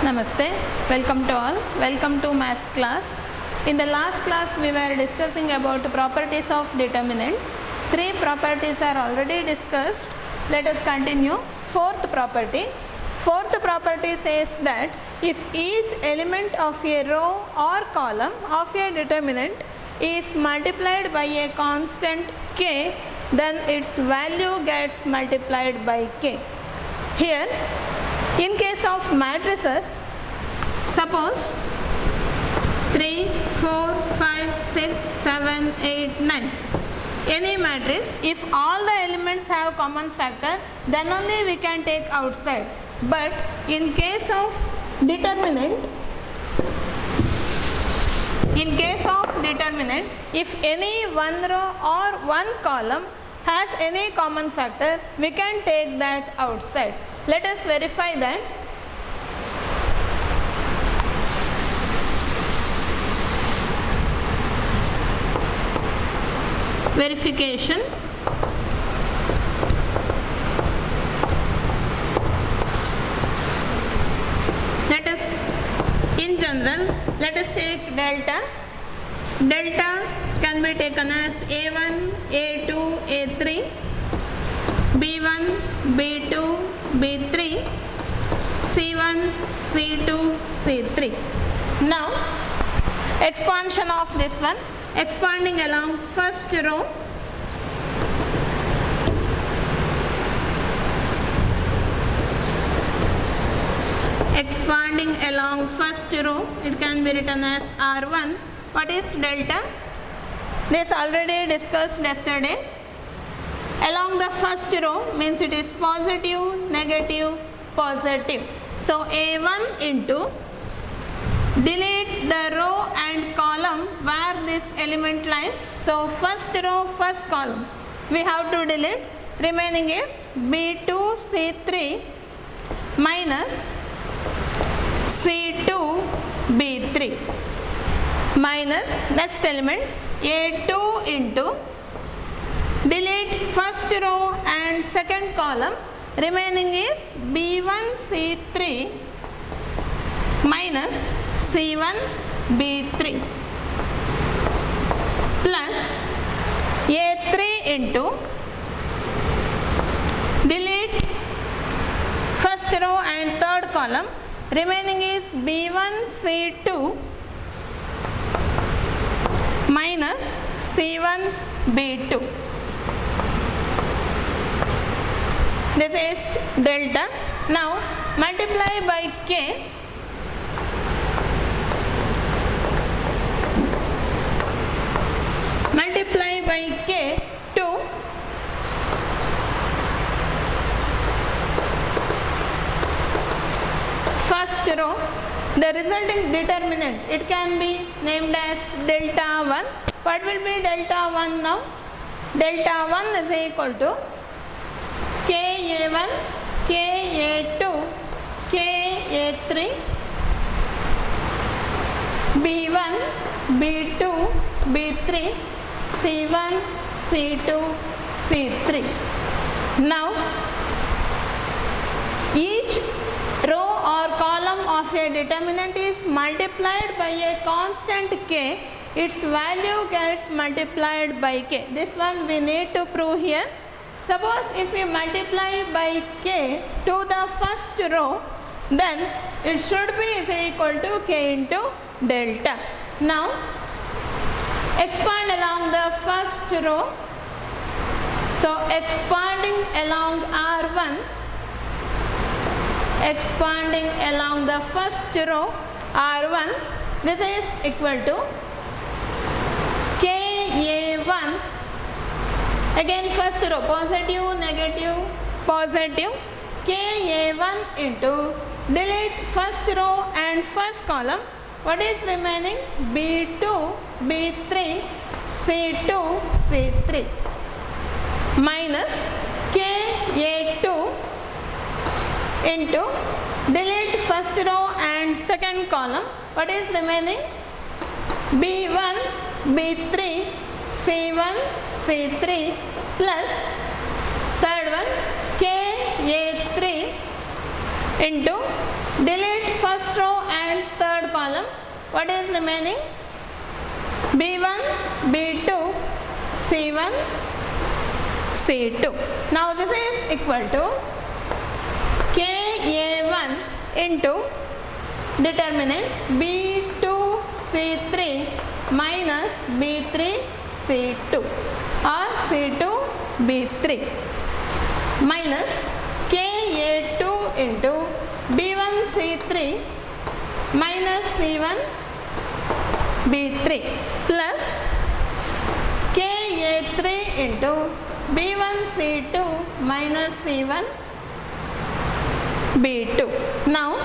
Namaste, welcome to all, welcome to maths class. In the last class we were discussing about properties of determinants. Three properties are already discussed. Let us continue. Fourth property says that if each element of a row or column of a determinant is multiplied by a constant k, then its value gets multiplied by k. Here, in case of matrices, suppose 3, 4, 5, 6, 7, 8, 9. Any matrix, if all the elements have common factor, then only we can take outside. But in case of determinant, if any one row or one column has any common factor, we can take that outside. Let us verify that. Verification. In general, let us take delta. Delta can be taken as A1, A2, A3, B1, B2, B3, C1, C2, C3. Now, expansion of this one, expanding along first row. Expanding along first row, it can be written as R1. What is delta? This already discussed yesterday. Along the first row means it is positive, negative, positive. So A1 into, delete the row and column where this element lies. So first row, first column, we have to delete. Remaining is B2, C3 minus C2, B3 minus next element A2 into, delete first row and second column, remaining is B1, C3 minus C1, B3 plus A3 into, delete first row and third column, remaining is B1, C2 minus C1, B2. This is delta. Now, multiply by k. Multiply by k to first row, the resulting determinant, it can be named as delta 1. What will be delta 1 now? Delta 1 is equal to Ka1, Ka2, Ka3, B1, B2, B3, C1, C2, C3. Now, each row or column of a determinant is multiplied by a constant k, its value gets multiplied by k. This one we need to prove here. Suppose if we multiply by k to the first row, then it should be is equal to k into delta. Now, expand along the first row. So, expanding along R1, expanding along the first row R1, this is equal to Ka1, again first row, positive, negative, positive, Ka1 into, delete first row and first column, what is remaining? B2, B3, C2, C3 minus Ka2 into, delete first row and second column, what is remaining? B1, B3, C1, C3 plus third one Ka3 into delete first row what is remaining? B1, B2, C1, C2. Now this is equal to KA1 into determinant B2, C3 minus B3, C2 or C2, B3 minus KA2 into B1, C3 minus C1, B3 plus KA3 into B1, C2 minus C1, B2. Now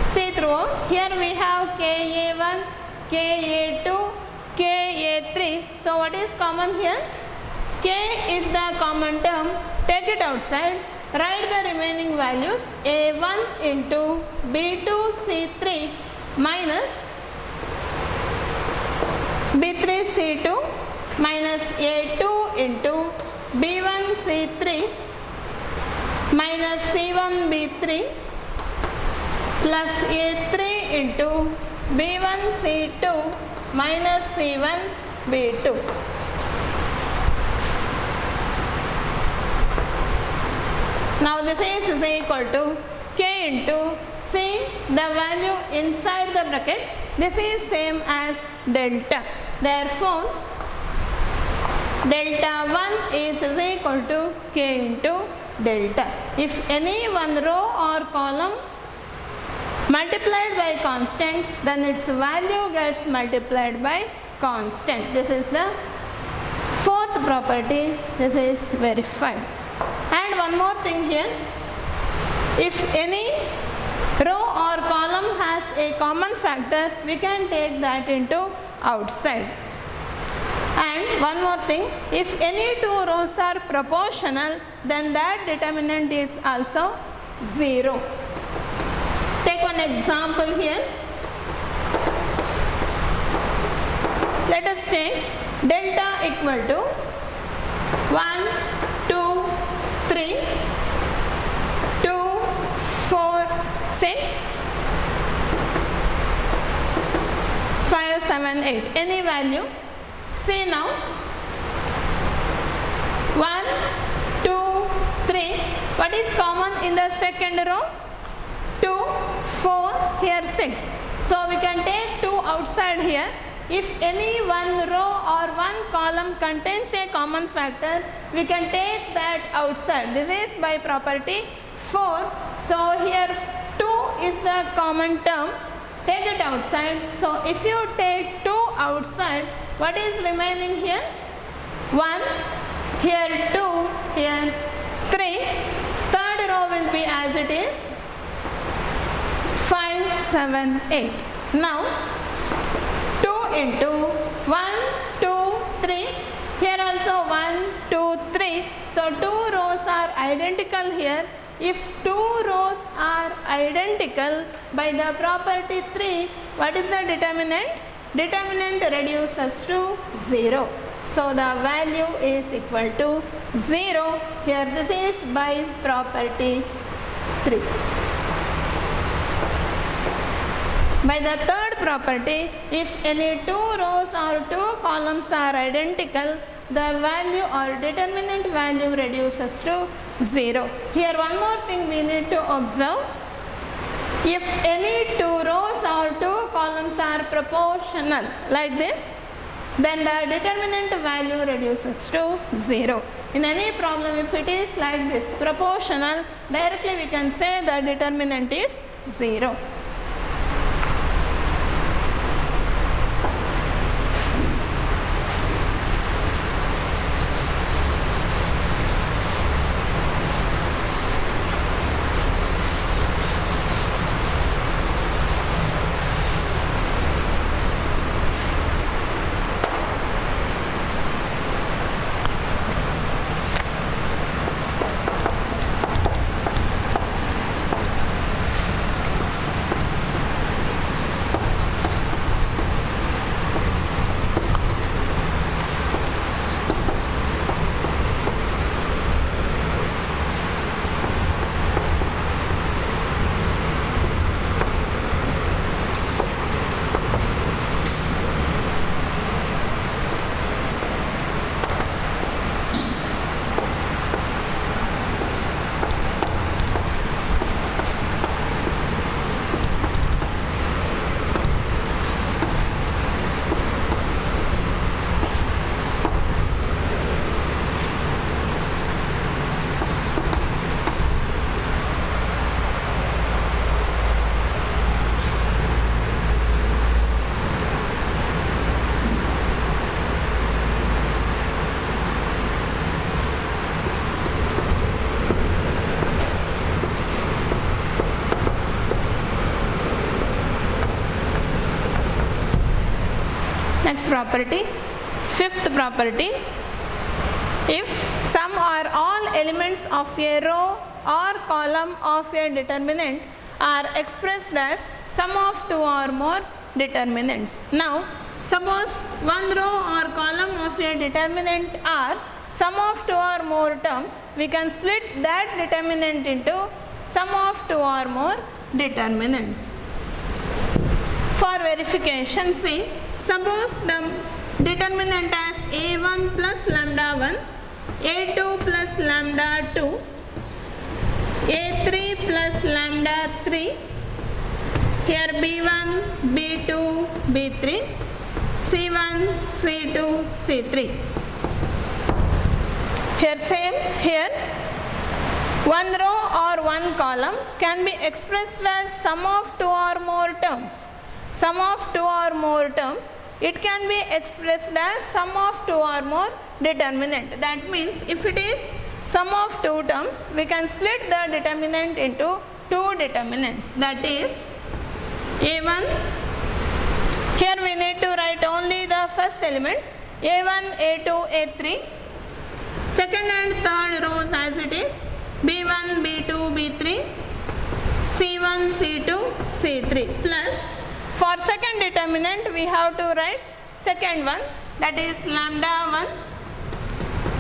see through, here we have KA1, KA2, KA3. So what is common here? K is the common term, take it outside, write the remaining values A1 into B2, C3 minus B3, C2 minus A2 into B1, C3 minus C1, B3 plus A3 into B1, C2 minus C1, B2. Now this is equal to K into, see the value inside the bracket, this is same as delta. Therefore, delta 1 is equal to K into delta. If any one row or column multiplied by constant, then its value gets multiplied by constant. This is the fourth property. This is verified. And one more thing here, if any row or column has a common factor, we can take that into outside. And one more thing, if any two rows are proportional, then that determinant is also 0. Take one example here. Let us take delta equal to 1, 2, 3, 2, 4, 6, 5, 7, 8. Any value. See now. 1, 2, 3. What is common in the second row? 2, 4, here 6. So we can take 2 outside here. If any one row or one column contains a common factor, we can take that outside. This is by property 4. So here 2 is the common term. Take it outside. So if you take 2 outside, what is remaining here? 1, here 2, here 3. Third row will be as it is. 5, 7, 8. Now 2 into 1, 2, 3. Here also 1, 2, 3. So 2 rows are identical here. If 2 rows are identical by the property 3, what is the determinant? Determinant reduces to 0. So the value is equal to 0. Here this is by property 3. By the third property, if any 2 rows or 2 columns are identical, the value or determinant value reduces to 0. Here one more thing we need to observe. If any 2 rows or 2 columns are proportional like this, then the determinant value reduces to 0. In any problem, if it is like this, proportional, directly we can say the determinant is 0. Next property, fifth property, if sum or all elements of a row or column of a determinant are expressed as sum of two or more determinants. Now, suppose one row or column of a determinant are sum of two or more terms, we can split that determinant into sum of two or more determinants. For verification, see, suppose the determinant as a1 plus lambda 1, a2 plus lambda 2, a3 plus lambda 3, here b1, b2, b3, c1, c2, c3. Here same, here one row or one column can be expressed as sum of two or more terms. Sum of two or more terms, it can be expressed as sum of two or more determinant. That means if it is sum of two terms, we can split the determinant into two determinants, that is a1, here we need to write only the first elements a1, a2, a3, second and third rows as it is b1, b2, b3, c1, c2, c3 plus for second determinant we have to write second one, that is lambda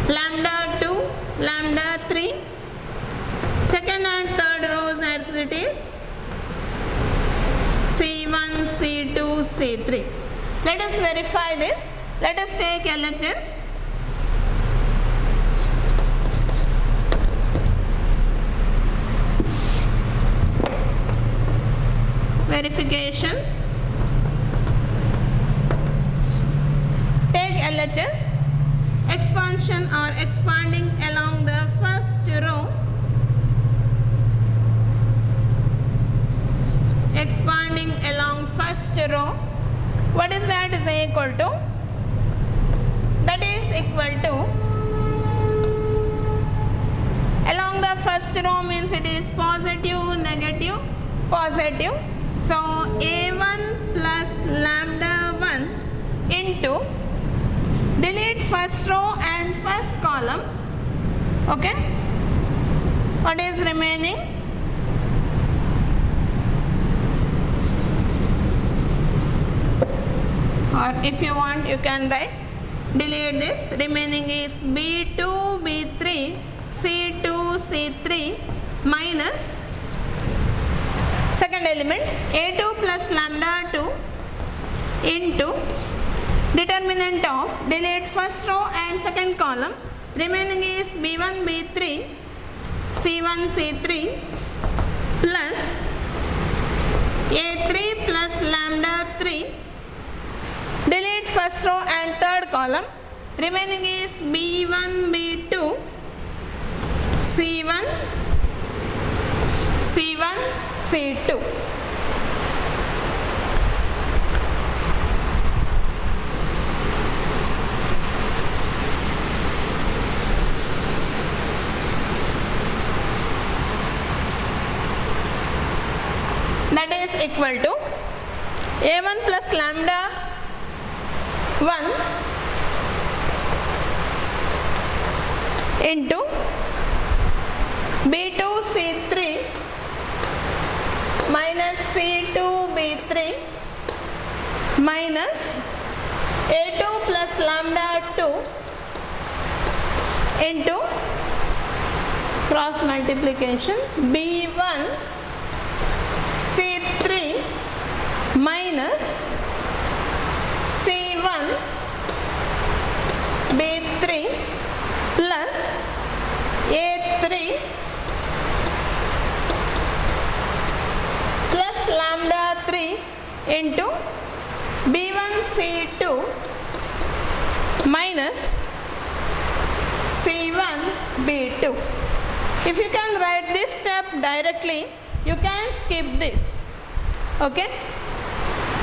1, lambda 2, lambda 3, second and third rows as it is c1, c2, c3. Let us verify this. Let us take LHS. Verification. Take LHS. Expansion or expanding along the first row. Expanding along first row. What is that is equal to? That is equal to, along the first row means it is positive, negative, positive. So a1 plus lambda 1 into, delete first row and first column, okay. What is remaining? Or if you want you can write, delete this, remaining is b2, b3, c2, c3 minus second element a2 plus lambda 2 into determinant of, delete first row and second column, remaining is b1, b3, c1, c3 plus a3 plus lambda 3, delete first row and third column, remaining is b1, b2, c1, c1, c2. That is equal to a1 plus lambda 1 into b2 c3 minus c2 b3 minus a2 plus lambda 2 into cross multiplication b1 c3 minus c1 b3 plus a3 plus lambda 3 into b1 c2 minus c1 b2. If you can write this step directly, you can skip this, okay.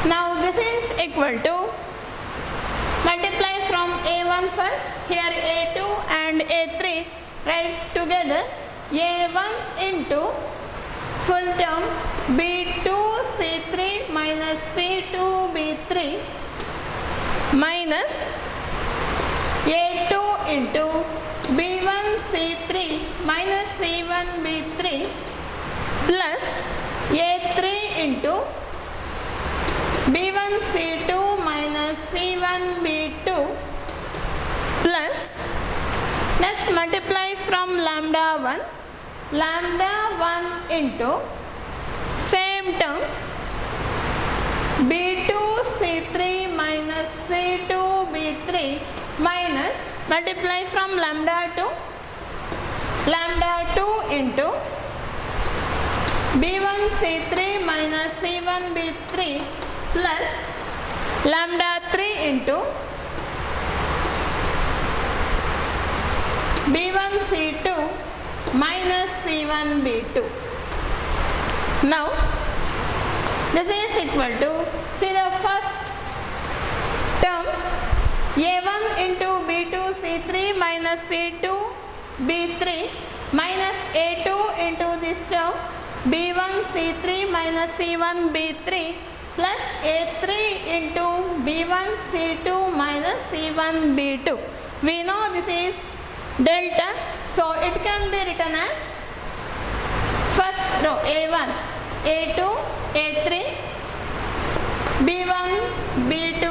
Now this is equal to, multiply from a1 first, here a2 and a3 write together, a1 into full term b2 c3 minus c2 b3 minus A2 into B1 C3 minus C1 B3 plus A3 into B1 C2 minus C1 B2 plus, next multiply from lambda 1 into same terms B2 C3 minus C2 B3 minus multiply from lambda 2 into B1 C3 minus C1 B3 plus lambda 3 into B1 C2 minus C1 B2. Now this is equal to, see the first terms, A1 into B2 C3 minus C2 B3 minus A2 into this term B1 C3 minus C1 B3 plus A3 into B1 C2 minus C1 B2. We know this is delta, so it can be written as first row A1, A2, A3, B1, B2,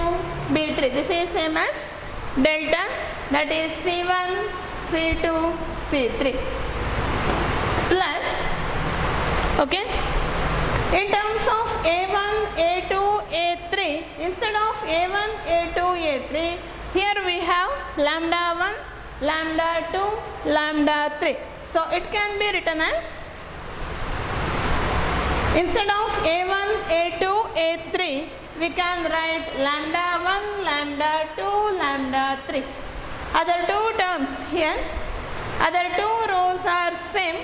B3. This is same as delta, that is C1, C2, C3 plus, okay, in terms of A1, A2, A3, instead of A1, A2, A3, here we have lambda 1, lambda 2, lambda 3. So it can be written as, instead of A1, A2, A3, we can write lambda 1, lambda 2, lambda 3. Other two terms here, other two rows are same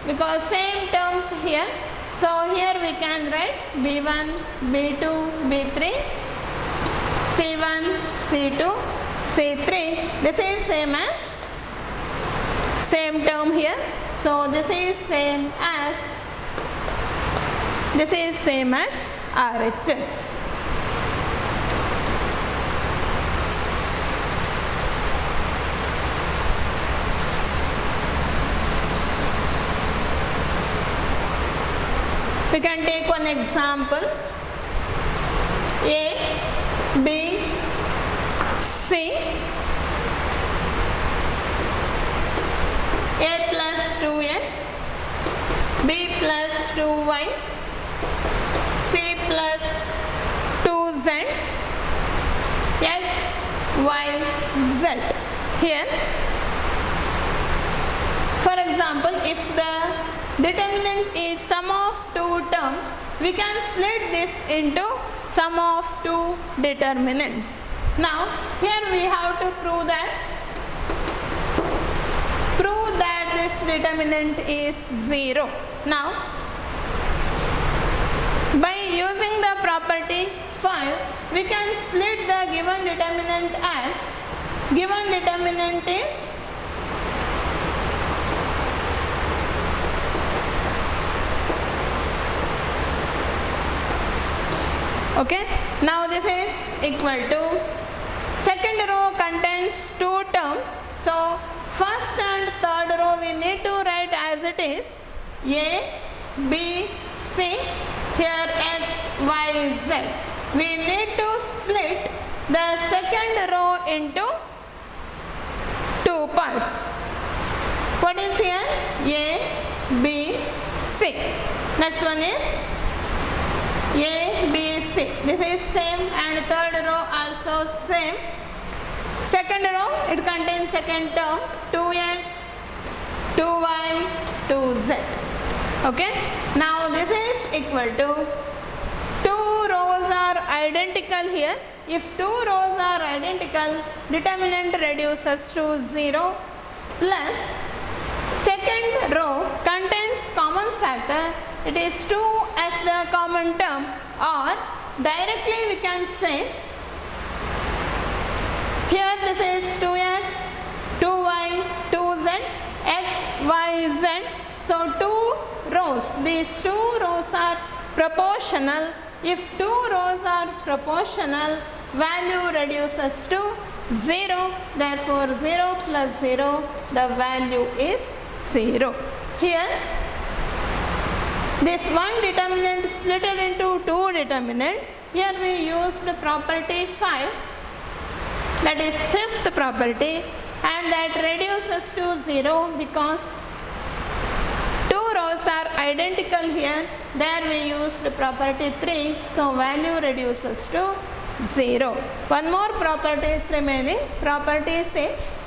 because same terms here. So here we can write B1, B2, B3, C1, C2, C3. This is same as, same term here. So this is same as RHS. We can take one example, A, B, C, A plus 2x, B plus 2y, C plus 2z, x, y, z. Here, for example, if the determinant is sum of two terms, we can split this into sum of two determinants. Now, here we have to prove that this determinant is 0. Now, by using the property 5, we can split the given determinant as, given determinant is okay. Now this is equal to, second row contains two terms, so first and third row we need to write as it is, A, B, C, here x, y, z. We need to split the second row into two parts. What is here? A, B, C. Next one is A, B, C. This is same and third row also same. Second row, it contains second term 2x, 2y, 2z. Okay. Now this is equal to, two rows are identical here. If two rows are identical, determinant reduces to 0 plus second row contains common factor, it is 2 as the common term, or directly we can say, here this is 2x, 2y, 2z, x, y, z. So two rows, these two rows are proportional. If two rows are proportional, value reduces to 0. Therefore, 0 plus 0, the value is 0. Here, this one determinant split into two determinant. Here we used property 5, that is fifth property, and that reduces to 0 because two rows are identical here. There we used property 3, so value reduces to 0. One more property is remaining, property 6.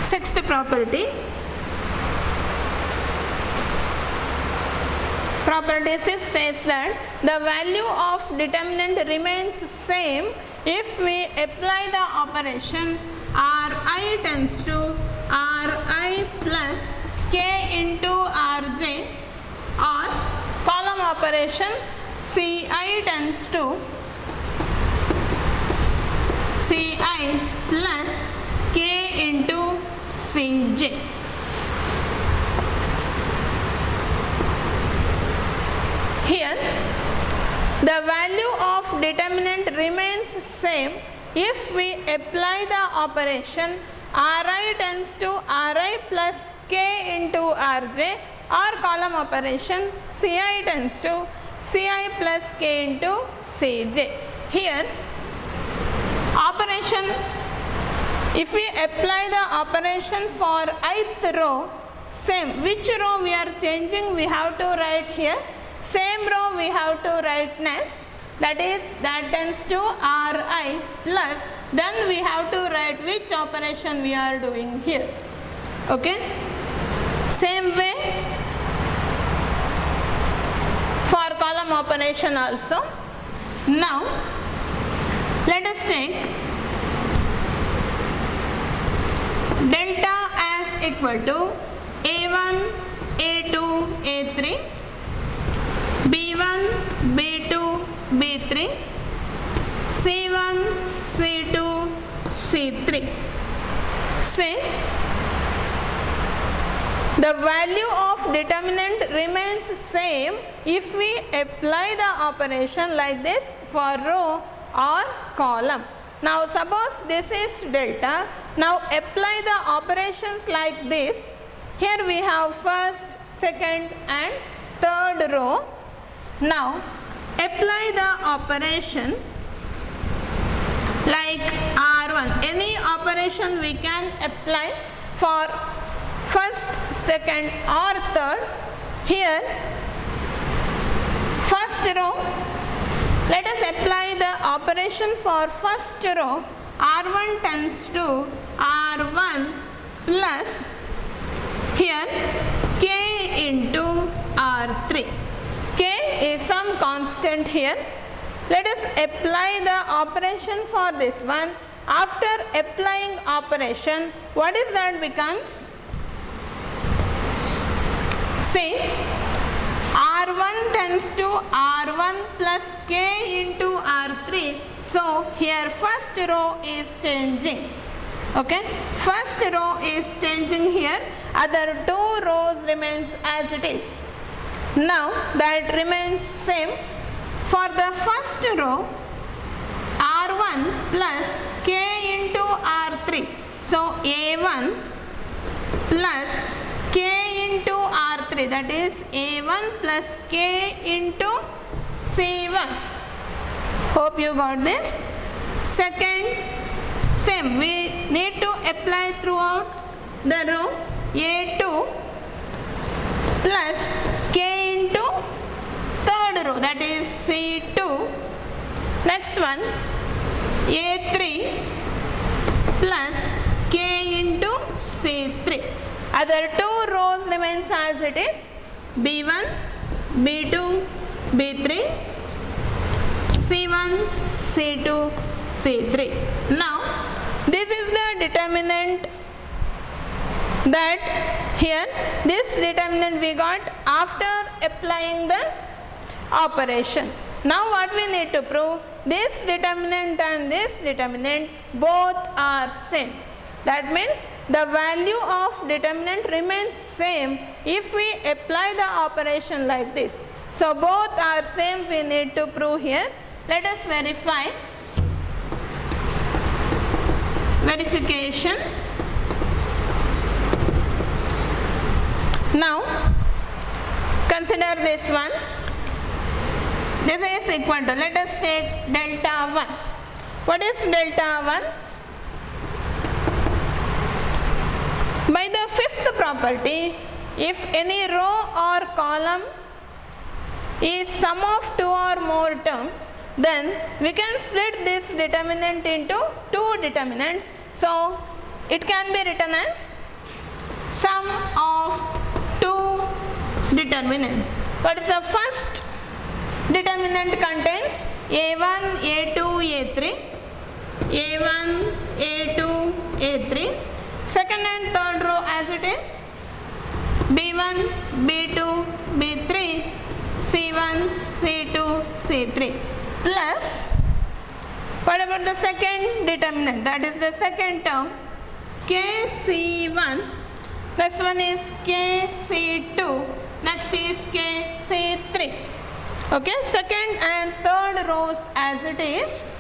Sixth property. Property 6 says that the value of determinant remains same if we apply the operation Ri tends to Ri plus k into Rj, or column operation Ci tends to Ci plus k into Cj. Here, the value of determinant remains same if we apply the operation Ri tends to Ri plus k into Rj, or column operation Ci tends to Ci plus k into Cj. Here, operation, if we apply the operation for ith row, same, which row we are changing we have to write here, same row we have to write next, that is that tends to Ri plus, then we have to write which operation we are doing here. Okay, same way for column operation also. Now let us take delta as equal to A1, A2, A3, B1, B2, B3, C1, C2, C3. Say the value of determinant remains same if we apply the operation like this for row or column. Now suppose this is delta. Now apply the operations like this. Here we have first, second and third row. Now apply the operation like R1. Any operation we can apply for first, second or third. Here first row, let us apply the operation for first row. R1 tends to R1 plus here k into R3. K is some constant here. Let us apply the operation for this one. After applying operation, what is that becomes? See, R1 tends to R1 plus k into R3. So here first row is changing. Okay, first row is changing here. Other two rows remains as it is. Now that remains same. For the first row, R1 plus K into R3. So A1 plus K into R3, that is A1 plus K into C1. Hope you got this. Second, same, we need to apply throughout the row A2 plus K into third row, that is C2. Next one, A3 plus K into C3. Other two rows remains as it is, B1, B2, B3, C1, C2, C3. Now, this is the determinant that here, this determinant we got after applying the operation. Now what we need to prove, this determinant and this determinant both are same. That means the value of determinant remains same if we apply the operation like this. So both are same, we need to prove here. Let us verify. Verification. Now consider this one. This is equal to, let us take delta 1. What is delta 1? By the fifth property, if any row or column is sum of two or more terms, then we can split this determinant into two determinants. So it can be written as sum of two determinants. What is the first determinant? Contains A1, A2, A3, A1, A2, A3. Second and third row as it is, B1, B2, B3, C1, C2, C3. Plus, what about the second determinant? That is the second term, KC1. Next one is KC2. Next is KC3. Okay, second and third rows as it is,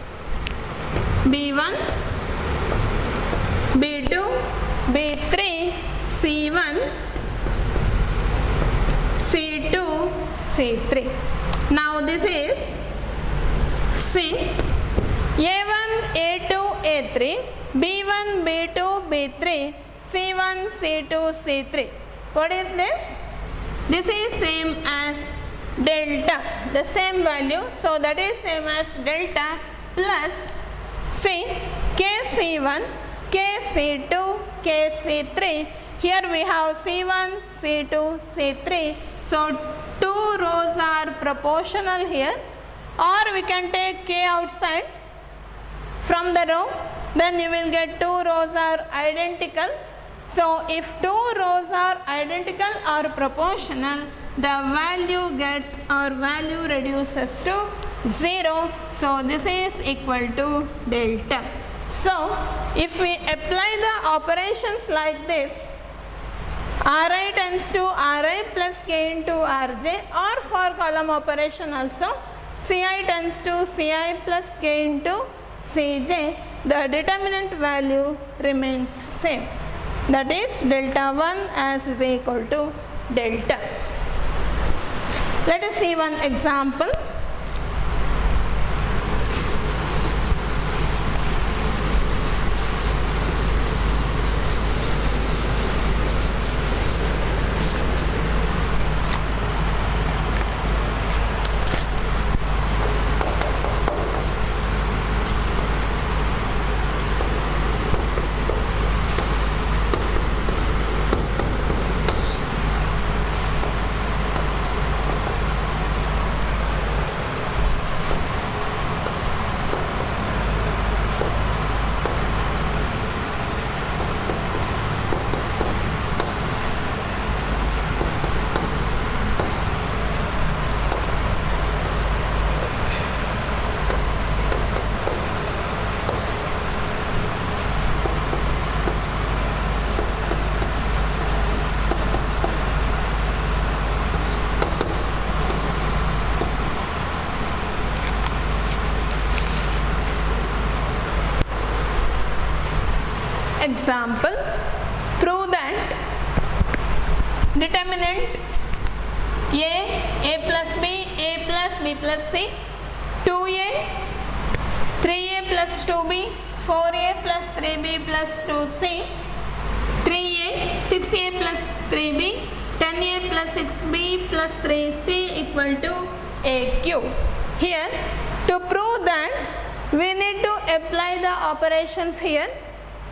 B1, B2, B3, C1, C2, C3. Now this is C, A1, A2, A3, B1, B2, B3, C1, C2, C3. What is this? This is same as delta, the same value. So that is same as delta plus C, KC1, KC2, KC3. Here we have C1, C2, C3. So two rows are proportional here, or we can take K outside from the row, then you will get two rows are identical. So if two rows are identical or proportional, the value gets or value reduces to 0. So this is equal to delta. So if we apply the operations like this, Ri tends to Ri plus K into Rj, or for column operation also, Ci tends to Ci plus K into Cj, the determinant value remains same. That is delta 1 as is equal to delta. Let us see one example. Example, prove that determinant a plus b plus c, 2a, 3a plus 2b, 4a plus 3b plus 2c, 3a, 6a plus 3b, 10a plus 6b plus 3c equal to aq. Here, to prove that, we need to apply the operations here.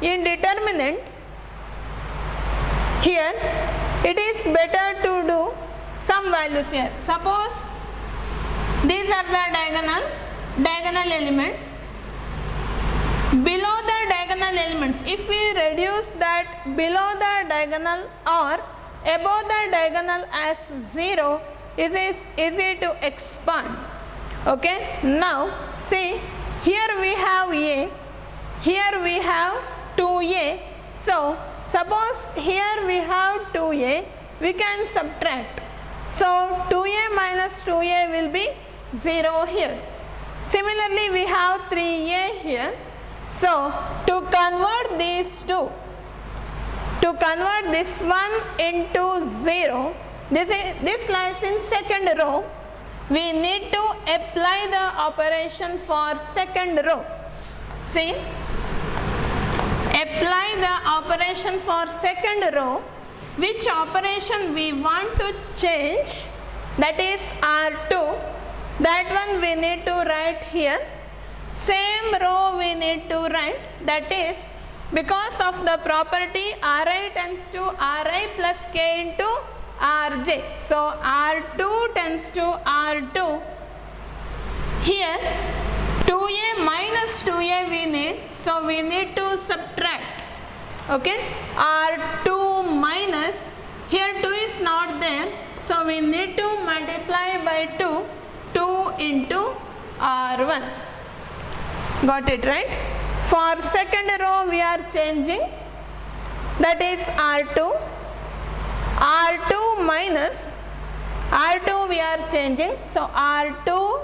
In determinant, here it is better to do some values here. Suppose these are the diagonal elements. Below the diagonal elements, if we reduce that below the diagonal or above the diagonal as 0, it is easy to expand. Okay, now see, here we have a, here we have 2a. So suppose here we have 2a, we can subtract. So 2a minus 2a will be 0 here. Similarly, we have 3a here. So to convert these two, to convert this one into 0, this lies in second row. We need to apply the operation for second row. See, apply the operation for second row. Which operation we want to change, that is R2, that one we need to write here. Same row we need to write, that is because of the property Ri tends to Ri plus k into Rj. So R2 tends to R2. Here 2a minus 2a we need, so we need to subtract. Okay, R2 minus, here 2 is not there, so we need to multiply by 2, 2 into R1. Got it, right? For second row we are changing, that is R2. R2 minus, R2 we are changing, so R2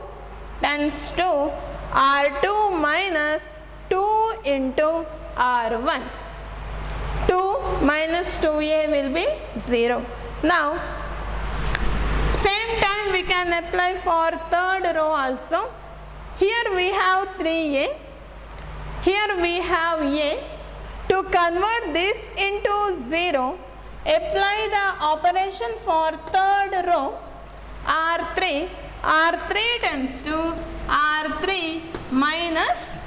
tends to R2 minus 2 into R1. 2 minus 2a will be 0. Now, same time we can apply for third row also. Here we have 3a, here we have a. To convert this into 0, apply the operation for third row, R3. R3 tends to R3 minus,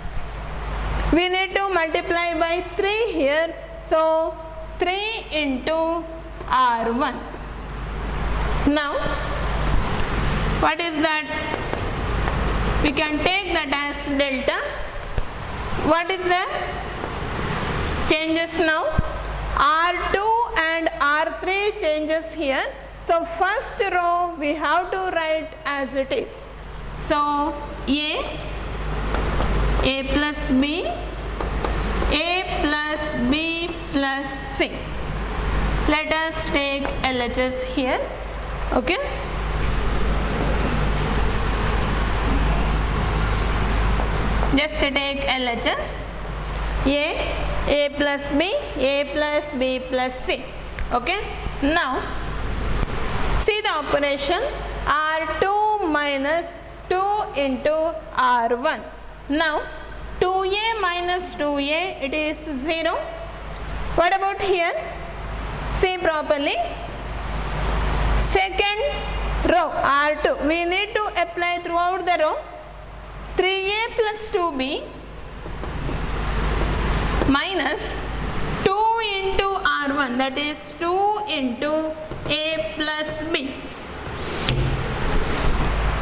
we need to multiply by 3 here, so 3 into R1. Now, what is that? We can take that as delta. What is the changes now? R2 and R3 changes here. So first row we have to write as it is. So A plus B, A plus B plus C. Let us take LHS here. Okay. Just take LHS. A plus B, A plus B plus C. Okay. Now, see the operation R2 minus 2 into R1. Now, 2a minus 2a, it is 0. What about here? See properly. Second row R2, we need to apply throughout the row. 3a plus 2b minus 2 into R1, that is 2 into a plus b.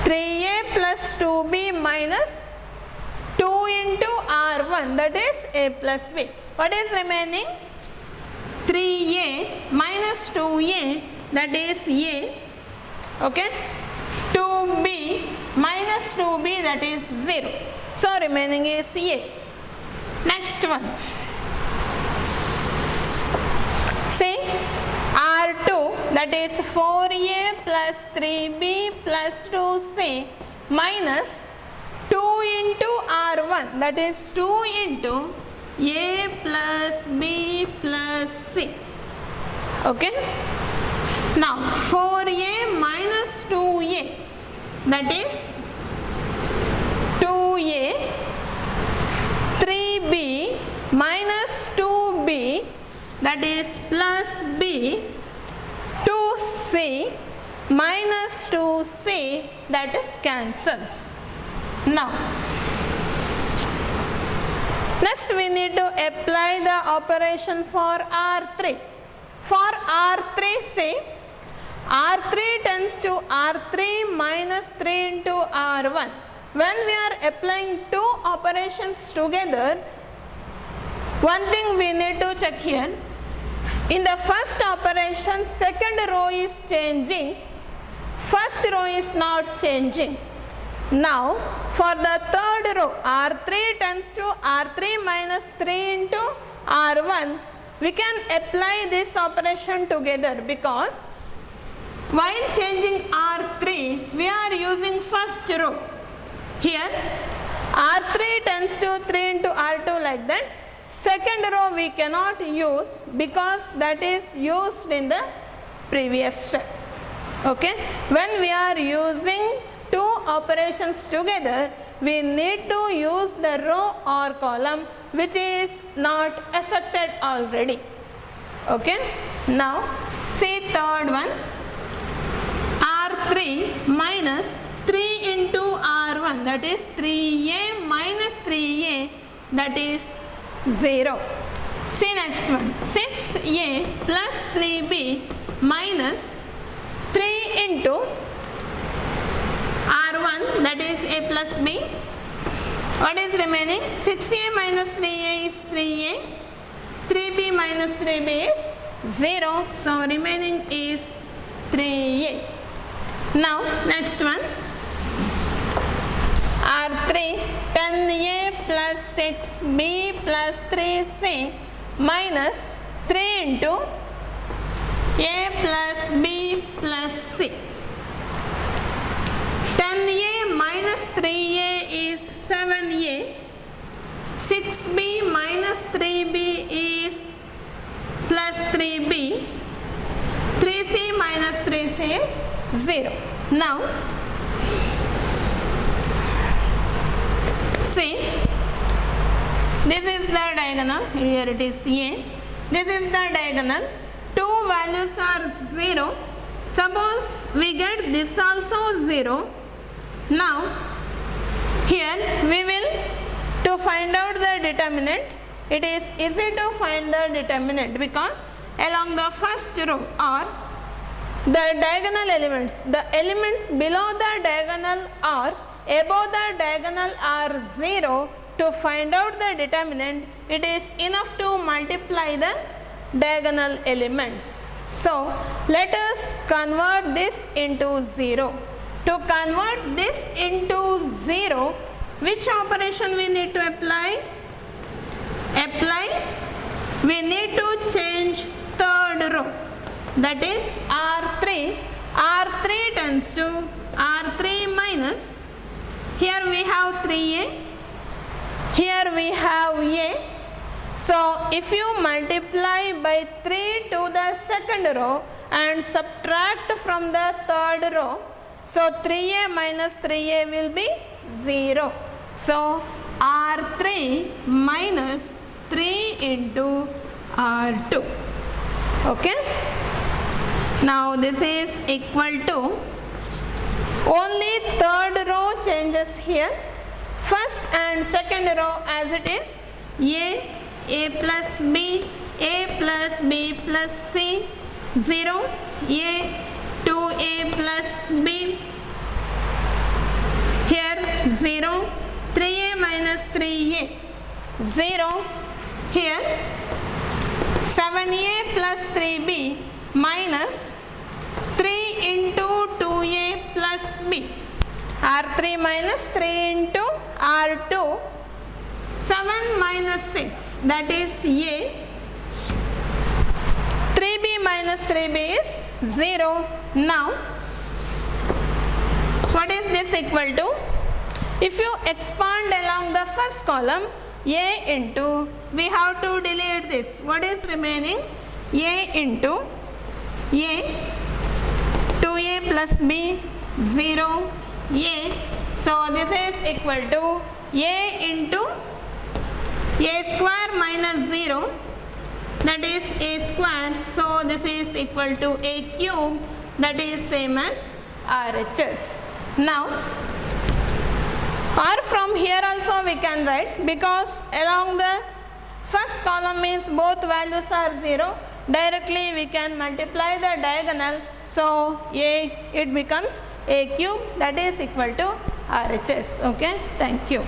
3a plus 2b minus 2 into R1, that is a plus b. What is remaining? 3a minus 2a, that is a. Okay. 2b minus 2b, that is 0. So remaining is a. Next one. See, R2, that is 4a plus 3b plus 2c minus 2 into R1, that is 2 into A plus B plus C. Okay. Now 4A minus 2A, that is 2A, 3B minus 2B, that is plus B, 2C minus 2C, that cancels. Now next we need to apply the operation for R3. For R3, say R3 tends to R3 minus 3 into R1. When we are applying two operations together, one thing we need to check here. In the first operation, second row is changing, first row is not changing. Now for the third row, R3 tends to R3 minus 3 into R1, we can apply this operation together, because while changing R3, we are using first row. Here R3 tends to 3 into R2 like that. Second row we cannot use because that is used in the previous step. Okay. When we are using two operations together, we need to use the row or column which is not affected already. Okay. Now see third one, R3 minus 3 into R1, that is 3A minus 3A, that is 0. See next one, 6A plus 3B minus 3 into R1, that is A plus B. What is remaining? 6A minus 3A is 3A, 3B minus 3B is 0, so remaining is 3A. Now next one, R3 10A plus 6B plus 3C minus 3 into A plus B plus C. 10A minus 3A is 7A, 6B minus 3B is plus 3B, 3C minus 3C is 0. Now see, this is the diagonal, here it is A, this is the diagonal, two values are 0. Suppose we get this also 0. Now here we will, to find out the determinant, it is easy to find the determinant because along the first row or the diagonal elements, the elements below the diagonal or above the diagonal are 0. To find out the determinant, it is enough to multiply the diagonal elements. So let us convert this into 0. To convert this into 0, which operation we need to apply? We need to change third row, that is R3. R3 tends to R3 minus, here we have 3A, here we have A. So if you multiply by 3 to the second row and subtract from the third row, so 3A minus 3A will be 0. So R3 minus 3 into R2. Okay. Now this is equal to, only third row changes here, first and second row as it is, A plus B, A plus B plus C, 0, A, 2A plus B, here 0, 3A minus 3A, 0, here 7A plus 3B minus 3 into 2A plus B, R3 minus 3 into R2, 7 minus 6, that is A, 3B minus 3B is 0. Now what is this equal to? If you expand along the first column, A into we have to delete this. What is remaining? A into A, 2A plus B, 0, A. So this is equal to A into A square minus 0, that is A square. So this is equal to A cube, that is same as RHS. Now, or from here also we can write, because along the first column means both values are 0, directly we can multiply the diagonal. So it becomes A cube, that is equal to RHS. Okay, thank you.